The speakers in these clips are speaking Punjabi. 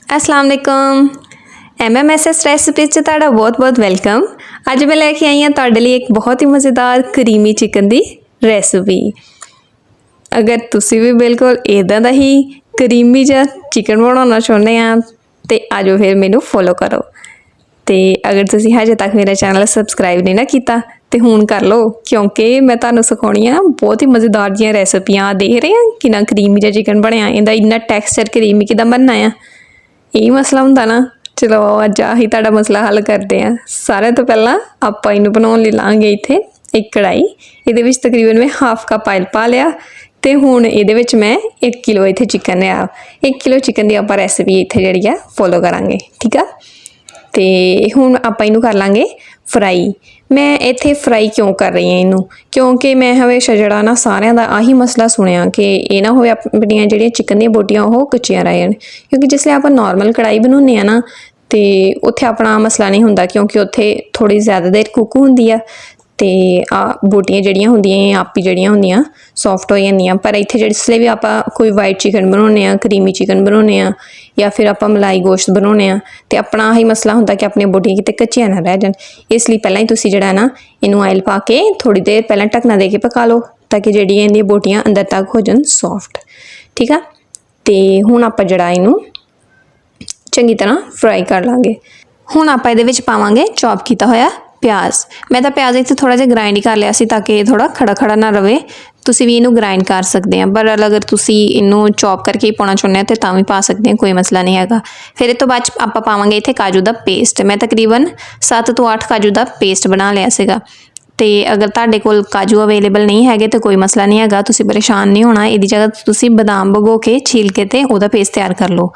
अस्सलाम वालेकुम। MMSS ਰੈਸਿਪੀਜ਼ 'ਚ ਤੁਹਾਡਾ ਬਹੁਤ-ਬਹੁਤ ਵੈਲਕਮ। ਅੱਜ ਮੈਂ ਲੈ ਕੇ ਆਈ ਹਾਂ ਤੁਹਾਡੇ ਲਈ ਇੱਕ ਬਹੁਤ ਹੀ ਮਜ਼ੇਦਾਰ ਕਰੀਮੀ ਚਿਕਨ ਦੀ ਰੈਸਿਪੀ। ਅਗਰ ਤੁਸੀਂ ਵੀ ਬਿਲਕੁਲ ਇੱਦਾਂ ਦਾ ਹੀ ਕਰੀਮੀ ਜਿਹਾ ਚਿਕਨ ਬਣਾਉਣਾ ਚਾਹੁੰਦੇ ਆ ਤੇ ਆਜੋ ਫਿਰ ਮੈਨੂੰ ਫੋਲੋ ਕਰੋ। ਤੇ ਅਗਰ ਤੁਸੀਂ ਹਜੇ ਤੱਕ ਮੇਰਾ ਚੈਨਲ ਸਬਸਕ੍ਰਾਈਬ ਨਹੀਂ ਨਾ ਕੀਤਾ ਤੇ ਹੁਣ ਕਰ ਲਓ, ਕਿਉਂਕਿ ਮੈਂ ਤੁਹਾਨੂੰ ਸਿਖਾਉਣੀ ਆ ਬਹੁਤ ਹੀ ਮਜ਼ੇਦਾਰ ਜਿਹੀਆਂ ਰੈਸਿਪੀਆਂ। ਦੇਖ ਰਹੇ ਆ ਕਿੰਨਾ ਕਰੀਮੀ ਜਿਹਾ ਚਿਕਨ ਬਣਿਆ, ਇਹਦਾ ਇੰਨਾ ਟੈਕਸਚਰ ਕਰੀਮੀ ਕਿੱਦਾਂ ਬਣਨਾ ਆ। ਇਹ ਮਸਲਾ ਹੁੰਦਾ ਨਾ। ਚਲੋ ਅੱਜ ਆਹੀ ਤੁਹਾਡਾ ਮਸਲਾ ਹੱਲ ਕਰਦੇ ਆ। ਸਾਰਿਆਂ ਤੋਂ ਪਹਿਲਾਂ ਆਪਾਂ ਇਹਨੂੰ ਬਣਾਉਣ ਲਈ ਲਾਂਗੇ ਇੱਥੇ ਇੱਕ ਕੜਾਈ। ਇਹਦੇ ਵਿੱਚ ਤਕਰੀਬਨ ਮੈਂ ਹਾਫ ਕੱਪ ਆਇਲ ਪਾ ਲਿਆ ਤੇ ਹੁਣ ਇਹਦੇ ਵਿੱਚ ਮੈਂ 1 ਕਿਲੋ ਇੱਥੇ ਚਿਕਨ ਲਿਆ। 1 ਕਿਲੋ ਚਿਕਨ ਦੀ ਆਪਾਂ ਰੈਸਿਪੀ ਇੱਥੇ ਜਿਹੜੀ ਆ ਫੋਲੋ ਕਰਾਂਗੇ, ਠੀਕ ਆ। ਤੇ ਹੁਣ ਆਪਾਂ ਇਹਨੂੰ ਕਰ ਲਾਂਗੇ ਫਰਾਈ। ਮੈਂ ਇੱਥੇ ਫਰਾਈ ਕਿਉਂ ਕਰ ਰਹੀ ਹਾਂ ਇਹਨੂੰ, ਕਿਉਂਕਿ ਮੈਂ ਹਮੇਸ਼ਾ ਜਿਹੜਾ ਨਾ ਸਾਰਿਆਂ ਦਾ ਆਹੀ ਮਸਲਾ ਸੁਣਿਆ ਕਿ ਇਹ ਨਾ ਹੋਵੇ ਆਪਣੀਆਂ ਜਿਹੜੀਆਂ ਚਿਕਨ ਦੀਆਂ ਬੋਟੀਆਂ ਉਹ ਕੱਚੀਆਂ ਰਹਿ ਜਾਣ। ਕਿਉਂਕਿ ਜਿਸ ਲਈ ਆਪਾਂ ਨੋਰਮਲ ਕੜਾਈ ਬਣਾਉਂਦੇ ਆ ਨਾ ਤੇ ਉੱਥੇ ਆਪਣਾ ਮਸਲਾ ਨਹੀਂ ਹੁੰਦਾ, ਕਿਉਂਕਿ ਉੱਥੇ ਥੋੜ੍ਹੀ ਜ਼ਿਆਦਾ ਦੇਰ ਕੁੱਕ ਹੁੰਦੀ ਆ ਤੇ ਬੋਟੀਆਂ ਜਿਹੜੀਆਂ ਹੁੰਦੀਆਂ ਆਪ ਹੀ ਜਿਹੜੀਆਂ ਹੁੰਦੀਆਂ ਸੌਫਟ ਹੋ ਜਾਂਦੀਆਂ। ਪਰ ਇੱਥੇ ਜਿਸ ਲਈ ਵੀ ਆਪਾਂ ਕੋਈ ਵਾਈਟ ਚਿਕਨ ਬਣਾਉਂਦੇ ਆ, ਕਰੀਮੀ ਚਿਕਨ ਬਣਾਉਂਦੇ ਆ ਜਾਂ ਫਿਰ ਆਪਾਂ ਮਲਾਈ ਗੋਸ਼ਤ ਬਣਾਉਂਦੇ ਆ ਤੇ ਆਪਣਾ ਆਹੀ ਮਸਲਾ ਹੁੰਦਾ ਕਿ ਆਪਣੀਆਂ ਬੋਟੀਆਂ ਕਿਤੇ ਕੱਚੀਆਂ ਨਾ ਰਹਿ ਜਾਣ। ਇਸ ਲਈ ਪਹਿਲਾਂ ਹੀ ਤੁਸੀਂ ਜਿਹੜਾ ਨਾ ਇਹਨੂੰ ਆਇਲ ਪਾ ਕੇ ਥੋੜ੍ਹੀ ਦੇਰ ਪਹਿਲਾਂ ਢੱਕਣਾ ਦੇ ਕੇ ਪਕਾ ਲਓ ਤਾਂ ਕਿ ਜਿਹੜੀਆਂ ਇਹਦੀਆਂ ਬੋਟੀਆਂ ਅੰਦਰ ਤੱਕ ਹੋ ਜਾਣ ਸੌਫਟ, ਠੀਕ ਆ। ਤੇ ਹੁਣ ਆਪਾਂ ਜਿਹੜਾ ਇਹਨੂੰ ਚੰਗੀ ਤਰ੍ਹਾਂ ਫਰਾਈ ਕਰ ਲਾਂਗੇ। ਹੁਣ ਆਪਾਂ ਇਹਦੇ ਵਿੱਚ ਪਾਵਾਂਗੇ ਚੌਪ ਕੀਤਾ ਹੋਇਆ ਪਿਆਜ਼। ਮੈਂ ਤਾਂ ਪਿਆਜ਼ ਇੱਥੇ ਥੋੜ੍ਹਾ ਜਿਹਾ ਗ੍ਰਾਈਂਡ ਕਰ ਲਿਆ ਸੀ ਤਾਂ ਕਿ ਇਹ ਥੋੜ੍ਹਾ ਖੜਾ ਖੜਾ ਨਾ ਰਵੇ। ਤੁਸੀਂ ਵੀ ਇਹਨੂੰ ਗ੍ਰਾਈਂਡ ਕਰ ਸਕਦੇ ਆ, ਪਰ ਅਗਰ ਤੁਸੀਂ ਇਹਨੂੰ ਚੌਪ ਕਰਕੇ ਹੀ ਪਾਉਣਾ ਚਾਹੁੰਦੇ ਆ ਤੇ ਤਾਂ ਵੀ ਪਾ ਸਕਦੇ ਆ, ਕੋਈ ਮਸਲਾ ਨਹੀਂ ਹੈਗਾ। ਫਿਰ ਇਹ ਤੋਂ ਬਾਅਦ ਆਪਾਂ ਪਾਵਾਂਗੇ ਇੱਥੇ ਕਾਜੂ ਦਾ ਪੇਸਟ। ਮੈਂ ਤਕਰੀਬਨ 7 ਤੋਂ 8 ਕਾਜੂ ਦਾ ਪੇਸਟ ਬਣਾ ਲਿਆ ਸੀਗਾ। ਤੇ ਅਗਰ ਤੁਹਾਡੇ ਕੋਲ ਕਾਜੂ ਅਵੇਲੇਬਲ ਨਹੀਂ ਹੈਗੇ ਤਾਂ ਕੋਈ ਮਸਲਾ ਨਹੀਂ ਹੈਗਾ, ਤੁਸੀਂ ਪਰੇਸ਼ਾਨ ਨਹੀਂ ਹੋਣਾ। ਇਹਦੀ ਜਗ੍ਹਾ ਤੁਸੀਂ ਬਦਾਮ ਭਿਗੋ ਕੇ ਛੀਲ ਕੇ ਤੇ ਉਹਦਾ ਪੇਸਟ ਤਿਆਰ ਕਰ ਲਓ।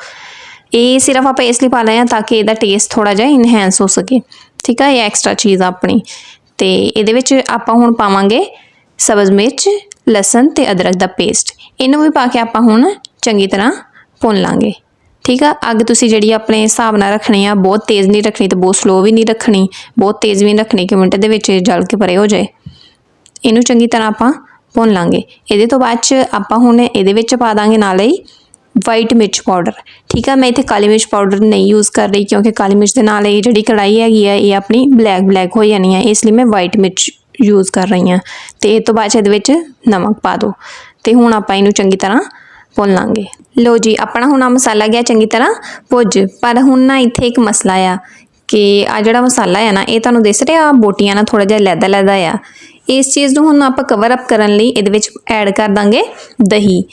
ਇਹ ਸਿਰਫ ਆਪਾਂ ਇਸ ਲਈ ਪਾ ਲਏ ਆ ਤਾਂ ਕਿ ਇਹਦਾ ਟੇਸਟ ਥੋੜ੍ਹਾ ਜਿਹਾ ਇਨਹੈਂਸ ਹੋ ਸਕੇ, ਠੀਕ ਆ। ਇਹ ਐਕਸਟਰਾ ਚੀਜ਼ ਆਪਣੀ। ਤੇ ਇਹਦੇ ਵਿੱਚ ਆਪਾਂ ਹੁਣ ਪਾਵਾਂਗੇ ਸਬਜ਼ ਮਿਰਚ, ਲਸਣ ਤੇ ਅਦਰਕ ਦਾ ਪੇਸਟ। ਇਹਨੂੰ ਵੀ ਪਾ ਕੇ ਆਪਾਂ ਹੁਣ ਚੰਗੀ ਤਰ੍ਹਾਂ ਭੁੰਨ ਲਾਂਗੇ, ਠੀਕ ਆ। ਅੱਗ ਤੁਸੀਂ ਜਿਹੜੀ ਆਪਣੇ ਹਿਸਾਬ ਨਾਲ ਰੱਖਣੀ ਆ, ਬਹੁਤ ਤੇਜ਼ ਨਹੀਂ ਰੱਖਣੀ ਤੇ ਬਹੁਤ ਸਲੋ ਵੀ ਨਹੀਂ ਰੱਖਣੀ, ਬਹੁਤ ਤੇਜ਼ ਵੀ ਨਹੀਂ ਰੱਖਣੀ ਕਿ ਮਿੰਟ ਦੇ ਵਿੱਚ ਜਲ ਕੇ ਪਰੇ ਹੋ ਜਾਏ। ਇਹਨੂੰ ਚੰਗੀ ਤਰ੍ਹਾਂ ਆਪਾਂ ਭੁੰਨ ਲਾਂਗੇ। ਇਹਦੇ ਤੋਂ ਬਾਅਦ 'ਚ ਆਪਾਂ ਹੁਣ ਇਹਦੇ ਵਿੱਚ ਪਾ ਦਾਂਗੇ ਨਾਲੇ ਹੀ ਵਾਈਟ ਮਿਰਚ ਪਾਊਡਰ, ਠੀਕ ਆ। ਮੈਂ ਇੱਥੇ ਕਾਲੀ ਮਿਰਚ ਪਾਊਡਰ ਨਹੀਂ ਯੂਜ਼ ਕਰ ਰਹੀ ਕਿਉਂਕਿ ਕਾਲੀ ਮਿਰਚ ਦੇ ਨਾਲ ਇਹ ਜਿਹੜੀ ਕੜਾਈ ਹੈਗੀ ਆ ਇਹ ਆਪਣੀ ਬਲੈਕ ਹੋ ਜਾਣੀ ਆ, ਇਸ ਲਈ ਮੈਂ ਵਾਈਟ ਮਿਰਚ ਯੂਜ਼ ਕਰ ਰਹੀ ਹਾਂ। ਤੇ ਇਹ ਤੋਂ ਬਾਅਦ ਇਹਦੇ ਵਿੱਚ ਨਮਕ ਪਾ ਦਿਓ ਤੇ ਹੁਣ ਆਪਾਂ ਇਹਨੂੰ ਚੰਗੀ ਤਰ੍ਹਾਂ ਭੁੰਨ ਲਾਂਗੇ। ਲਓ ਜੀ, ਆਪਣਾ ਹੁਣ ਆ ਮਸਾਲਾ ਗਿਆ ਚੰਗੀ ਤਰ੍ਹਾਂ ਭੁੱਜ। ਪਰ ਹੁਣ ਨਾ ਇੱਥੇ ਇੱਕ ਮਸਲਾ ਆ ਕਿ ਆ ਜਿਹੜਾ ਮਸਾਲਾ ਆ ਨਾ ਇਹ ਤੁਹਾਨੂੰ ਦਿਸ ਰਿਹਾ ਬੋਟੀਆਂ ਨਾਲ ਥੋੜ੍ਹਾ ਜਿਹਾ ਲੈਦਾ ਆ। ਇਸ ਚੀਜ਼ ਨੂੰ ਹੁਣ ਆਪਾਂ ਕਵਰ ਅਪ ਕਰਨ ਲਈ ਇਹਦੇ ਵਿੱਚ ਐਡ ਕਰ ਦਾਂਗੇ ਦਹੀਂ।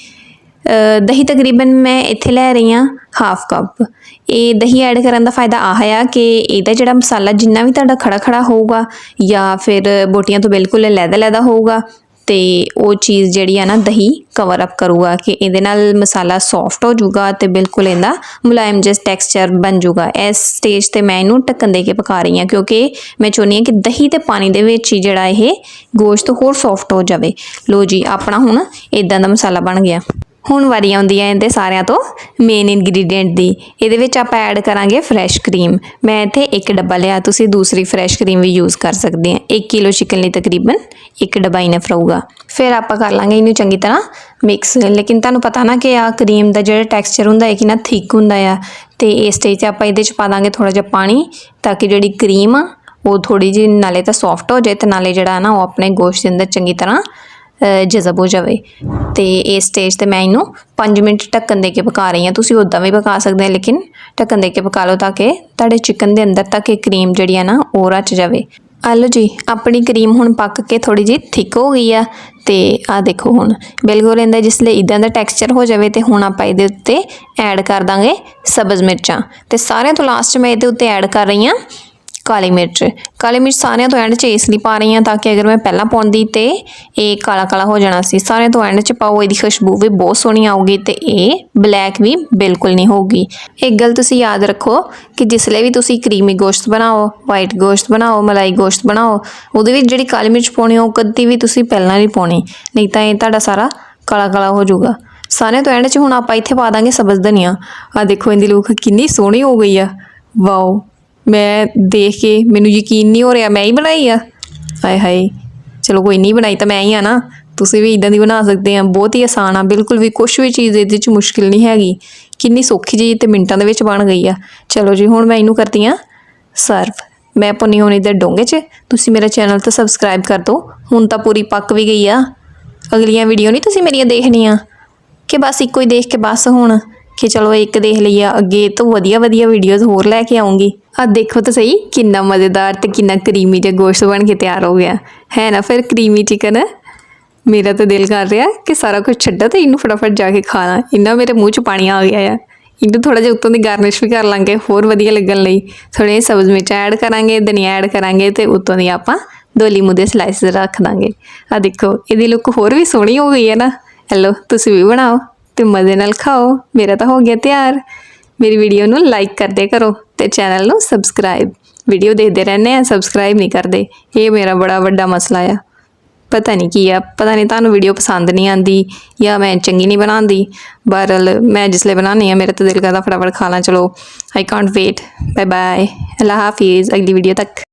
ਦਹੀਂ ਤਕਰੀਬਨ ਮੈਂ ਇੱਥੇ ਲੈ ਰਹੀ ਹਾਂ ਹਾਫ ਕੱਪ। ਇਹ ਦਹੀਂ ਐਡ ਕਰਨ ਦਾ ਫਾਇਦਾ ਆਹ ਆ ਕਿ ਇਹਦਾ ਜਿਹੜਾ ਮਸਾਲਾ ਜਿੰਨਾ ਵੀ ਤੁਹਾਡਾ ਖੜਾ ਖੜਾ ਹੋਊਗਾ ਜਾਂ ਫਿਰ ਬੋਟੀਆਂ ਤੋਂ ਬਿਲਕੁਲ ਲੈਦਾ ਹੋਊਗਾ ਤੇ ਉਹ ਚੀਜ਼ ਜਿਹੜੀ ਆ ਨਾ ਦਹੀਂ ਕਵਰ ਅਪ ਕਰੂਗਾ ਕਿ ਇਹਦੇ ਨਾਲ ਮਸਾਲਾ ਸੌਫਟ ਹੋ ਜਾਊਗਾ ਤੇ ਬਿਲਕੁਲ ਇਹਦਾ ਮੁਲਾਇਮ ਜਿਹਾ ਟੈਕਸਚਰ ਬਣ ਜਾਊਗਾ। ਇਸ ਸਟੇਜ ਤੇ ਮੈਂ ਇਹਨੂੰ ਢੱਕਣ ਦੇ ਕੇ ਪਕਾ ਰਹੀ ਹਾਂ ਕਿਉਂਕਿ ਮੈਂ ਚਾਹੁੰਦੀ ਹਾਂ ਕਿ ਦਹੀਂ ਤੇ ਪਾਣੀ ਦੇ ਵਿੱਚ ਹੀ ਜਿਹੜਾ ਇਹ ਗੋਸ਼ਤ ਹੋਰ ਸੌਫਟ ਹੋ ਜਾਵੇ। ਲਓ ਜੀ, ਆਪਣਾ ਹੁਣ ਇਦਾਂ ਦਾ ਮਸਾਲਾ ਬਣ ਗਿਆ। ਹੁਣ ਵਾਰੀ ਆਉਂਦੀ ਹੈ ਇਹਦੇ ਸਾਰਿਆਂ ਤੋਂ ਮੇਨ ਇੰਗਰੀਡੀਐਂਟ ਦੀ। ਇਹਦੇ ਵਿੱਚ ਆਪਾਂ ਐਡ ਕਰਾਂਗੇ ਫਰੈਸ਼ ਕਰੀਮ। ਮੈਂ ਇੱਥੇ 1 ਡੱਬਾ ਲਿਆ, ਤੁਸੀਂ ਦੂਸਰੀ ਫਰੈਸ਼ ਕਰੀਮ ਵੀ ਯੂਜ਼ ਕਰ ਸਕਦੇ ਆ। 1 ਕਿਲੋ ਚਿਕਨ ਲਈ ਤਕਰੀਬਨ 1 ਡੱਬਾ ਇਨਫ ਰਹੂਗਾ। ਫਿਰ ਆਪਾਂ ਕਰ ਲਾਂਗੇ ਇਹਨੂੰ ਚੰਗੀ ਤਰ੍ਹਾਂ ਮਿਕਸ। ਲੇਕਿਨ ਤੁਹਾਨੂੰ ਪਤਾ ਨਾ ਕਿ ਆ ਕਰੀਮ ਦਾ ਜਿਹੜਾ ਟੈਕਸਚਰ ਹੁੰਦਾ ਹੈ ਕਿੰਨਾ ਥਿਕ ਹੁੰਦਾ ਆ, ਤੇ ਇਸ ਸਟੇਜ 'ਤੇ ਆਪਾਂ ਇਹਦੇ 'ਚ ਪਾ ਦਾਂਗੇ ਥੋੜ੍ਹਾ ਜਿਹਾ ਪਾਣੀ ਤਾਂ ਕਿ ਜਿਹੜੀ ਕਰੀਮ ਆ ਉਹ ਥੋੜ੍ਹੀ ਜਿਹੀ ਨਾਲੇ ਤਾਂ ਸੌਫਟ ਹੋ ਜਾਏ ਤੇ ਨਾਲੇ ਜਿਹੜਾ ਨਾ ਉਹ ਆਪਣੇ ਗੋਸ਼ਤ ਦੇ ਅੰਦਰ ਚੰਗੀ ਤਰ੍ਹਾਂ ਜਜ਼ਬ ਹੋ ਜਾਵੇ। ਤੇ ਇਸ ਸਟੇਜ 'ਤੇ ਮੈਂ ਇਹਨੂੰ 5 ਮਿੰਟ ਢੱਕਣ ਦੇ ਕੇ ਪਕਾ ਰਹੀ ਹਾਂ। ਤੁਸੀਂ ਉੱਦਾਂ ਵੀ ਪਕਾ ਸਕਦੇ ਹੋ ਲੇਕਿਨ ਢੱਕਣ ਦੇ ਕੇ ਪਕਾ ਲਓ ਤਾਂ ਕਿ ਤੁਹਾਡੇ ਚਿਕਨ ਦੇ ਅੰਦਰ ਤੱਕ ਇਹ ਕਰੀਮ ਜਿਹੜੀ ਆ ਨਾ ਉਹ ਰਚ ਜਾਵੇ। ਆ ਲਓ ਜੀ, ਆਪਣੀ ਕਰੀਮ ਹੁਣ ਪੱਕ ਕੇ ਥੋੜ੍ਹੀ ਜਿਹੀ ਥਿਕ ਹੋ ਗਈ ਆ ਤੇ ਆ ਦੇਖੋ ਹੁਣ ਬਿਲਕੁਲ ਇਹਦਾ ਜਿਸ ਲਈ ਇੱਦਾਂ ਦਾ ਟੈਕਸਚਰ ਹੋ ਜਾਵੇ ਤੇ ਹੁਣ ਆਪਾਂ ਇਹਦੇ ਉੱਤੇ ਐਡ ਕਰ ਦਾਂਗੇ ਸਬਜ਼ ਮਿਰਚਾਂ। ਤੇ ਸਾਰਿਆਂ ਤੋਂ ਲਾਸਟ ਮੈਂ ਇਹਦੇ ਉੱਤੇ ਐਡ ਕਰ ਰਹੀ ਹਾਂ ਕਾਲੀ ਮਿਰਚ। ਕਾਲੀ ਮਿਰਚ ਸਾਰਿਆਂ ਤੋਂ ਐਂਡ 'ਚ ਇਸ ਲਈ ਪਾ ਰਹੀ ਹਾਂ ਤਾਂ ਕਿ ਅਗਰ ਮੈਂ ਪਹਿਲਾਂ ਪਾਉਂਦੀ ਤੇ ਇਹ ਕਾਲਾ ਕਾਲਾ ਹੋ ਜਾਣਾ ਸੀ। ਸਾਰਿਆਂ ਤੋਂ ਐਂਡ 'ਚ ਪਾਓ, ਇਹਦੀ ਖੁਸ਼ਬੂ ਵੀ ਬਹੁਤ ਸੋਹਣੀ ਆਊਗੀ ਤੇ ਇਹ ਬਲੈਕ ਵੀ ਬਿਲਕੁਲ ਨਹੀਂ ਹੋਊਗੀ। ਇੱਕ ਗੱਲ ਤੁਸੀਂ ਯਾਦ ਰੱਖੋ ਕਿ ਜਿਸ ਲਈ ਵੀ ਤੁਸੀਂ ਕਰੀਮੀ ਗੋਸ਼ਤ ਬਣਾਓ, ਵਾਈਟ ਗੋਸ਼ਤ ਬਣਾਓ, ਮਲਾਈ ਗੋਸ਼ਤ ਬਣਾਓ, ਉਹਦੇ ਵਿੱਚ ਜਿਹੜੀ ਕਾਲੀ ਮਿਰਚ ਪਾਉਣੀ ਉਹ ਕਦੀ ਵੀ ਤੁਸੀਂ ਪਹਿਲਾਂ ਨਹੀਂ ਪਾਉਣੀ, ਨਹੀਂ ਤਾਂ ਇਹ ਤੁਹਾਡਾ ਸਾਰਾ ਕਾਲਾ ਕਾਲਾ ਹੋ ਜਾਊਗਾ। ਸਾਰਿਆਂ ਤੋਂ ਐਂਡ 'ਚ ਹੁਣ ਆਪਾਂ ਇੱਥੇ ਪਾ ਦਾਂਗੇ ਸਬਜ਼ ਧਨੀਆ। ਆ ਦੇਖੋ ਇਹਦੀ ਲੁੱਕ ਕਿੰਨੀ ਸੋਹਣੀ ਹੋ ਗਈ ਆ। ਵਾਓ, ਮੈਂ ਦੇਖ ਕੇ ਮੈਨੂੰ ਯਕੀਨ ਨਹੀਂ ਹੋ ਰਿਹਾ ਮੈਂ ਹੀ ਬਣਾਈ ਆ। ਹਾਏ ਹਾਏ, ਚਲੋ ਕੋਈ ਨਹੀਂ, ਬਣਾਈ ਤਾਂ ਮੈਂ ਹੀ ਆ ਨਾ। ਤੁਸੀਂ ਵੀ ਇਦਾਂ ਦੀ ਬਣਾ ਸਕਦੇ ਆ। ਬਹੁਤ ਹੀ ਆਸਾਨ ਆ, ਬਿਲਕੁਲ ਵੀ ਕੁਛ ਵੀ ਚੀਜ਼ ਇਹਦੇ 'ਚ ਮੁਸ਼ਕਿਲ ਨਹੀਂ ਹੈਗੀ। ਕਿੰਨੀ ਸੌਖੀ ਜੀ ਤੇ ਮਿੰਟਾਂ ਦੇ ਵਿੱਚ ਬਣ ਗਈ ਆ। ਚਲੋ ਜੀ ਹੁਣ ਮੈਂ ਇਹਨੂੰ ਕਰਦੀ ਆ ਸਰਵ। ਮੈਂ ਪਾਉਂਦੀ ਹੁਣ ਇੱਧਰ ਡੋਂਗੇ 'ਚ। ਤੁਸੀਂ ਮੇਰਾ ਚੈਨਲ ਤਾਂ ਸਬਸਕ੍ਰਾਈਬ ਕਰ ਦਿਓ। ਹੁਣ ਤਾਂ ਪੂਰੀ ਪੱਕ ਵੀ ਗਈ ਆ। ਅਗਲੀਆਂ ਵੀਡੀਓ ਨਹੀਂ ਤੁਸੀਂ ਮੇਰੀਆਂ ਦੇਖਣੀਆਂ ਕਿ ਬਸ ਇੱਕੋ ਹੀ ਦੇਖ ਕੇ ਬਸ ਹੁਣ ਕਿ ਚਲੋ ਇੱਕ ਦੇਖ ਲਈ ਆ, ਅੱਗੇ ਇਹ ਤੋਂ ਵਧੀਆ ਵੀਡੀਓਜ਼ ਹੋਰ ਲੈ ਕੇ ਆਉਂਗੀ। ਆ ਦੇਖੋ ਤਾਂ ਸਹੀ ਕਿੰਨਾ ਮਜ਼ੇਦਾਰ ਤੇ ਕਿੰਨਾ ਕਰੀਮੀ ਜਿਹਾ ਗੋਸ਼ਤ ਬਣ ਕੇ ਤਿਆਰ ਹੋ ਗਿਆ ਹੈ ਨਾ। ਫਿਰ ਕਰੀਮੀ ਚਿਕਨ ਮੇਰਾ ਤਾਂ ਦਿਲ ਕਰ ਰਿਹਾ ਕਿ ਸਾਰਾ ਕੁਝ ਛੱਡਾਂ ਤੇ ਇਹਨੂੰ ਫਟਾਫਟ ਜਾ ਕੇ ਖਾਣਾ। ਇੰਨਾ ਮੇਰੇ ਮੂੰਹ 'ਚ ਪਾਣੀ ਆ ਗਿਆ ਆ। ਇਹਨੂੰ ਥੋੜ੍ਹਾ ਜਿਹਾ ਉੱਤੋਂ ਦੀ ਗਾਰਨਿਸ਼ ਵੀ ਕਰ ਲਾਂਗੇ ਹੋਰ ਵਧੀਆ ਲੱਗਣ ਲਈ। ਥੋੜ੍ਹੇ ਸਬਜ਼ ਮਿਰਚ ਐਡ ਕਰਾਂਗੇ, ਧਨੀਆ ਐਡ ਕਰਾਂਗੇ ਅਤੇ ਉੱਤੋਂ ਦੀ ਆਪਾਂ 2 ਲੀਮੂ ਦੇ ਸਲਾਈਸ ਰੱਖ ਦਾਂਗੇ। ਆ ਦੇਖੋ ਇਹਦੀ ਲੁੱਕ ਹੋਰ ਵੀ ਸੋਹਣੀ ਹੋ ਗਈ ਹੈ ਨਾ। ਹੈਲੋ, ਤੁਸੀਂ ਵੀ ਬਣਾਓ ਅਤੇ ਮਜ਼ੇ ਨਾਲ ਖਾਓ। ਮੇਰਾ ਤਾਂ ਹੋ ਗਿਆ ਤਿਆਰ। ਮੇਰੀ ਵੀਡੀਓ ਨੂੰ ਲਾਈਕ ਕਰਦੇ ਕਰੋ ਅਤੇ ਚੈਨਲ ਨੂੰ ਸਬਸਕ੍ਰਾਈਬ। ਵੀਡੀਓ ਦੇਖਦੇ ਰਹਿੰਦੇ ਆ, ਸਬਸਕ੍ਰਾਈਬ ਨਹੀਂ ਕਰਦੇ। ਇਹ ਮੇਰਾ ਬੜਾ ਵੱਡਾ ਮਸਲਾ ਆ। ਪਤਾ ਨਹੀਂ ਕੀ ਆ, ਪਤਾ ਨਹੀਂ ਤੁਹਾਨੂੰ ਵੀਡੀਓ ਪਸੰਦ ਨਹੀਂ ਆਉਂਦੀ ਜਾਂ ਮੈਂ ਚੰਗੀ ਨਹੀਂ ਬਣਾਉਂਦੀ। ਬਹਰਹਾਲ ਮੈਂ ਜਿਸ ਲਈ ਬਣਾਉਂਦੀ ਹਾਂ ਮੇਰਾ ਤਾਂ ਦਿਲ ਕਰਦਾ ਫਟਾਫਟ ਖਾ ਲਾਂ। ਚਲੋ I can't wait. Bye bye, ਅੱਲਾ ਹਾਫਿਜ਼। ਅਗਲੀ ਵੀਡੀਓ ਤੱਕ।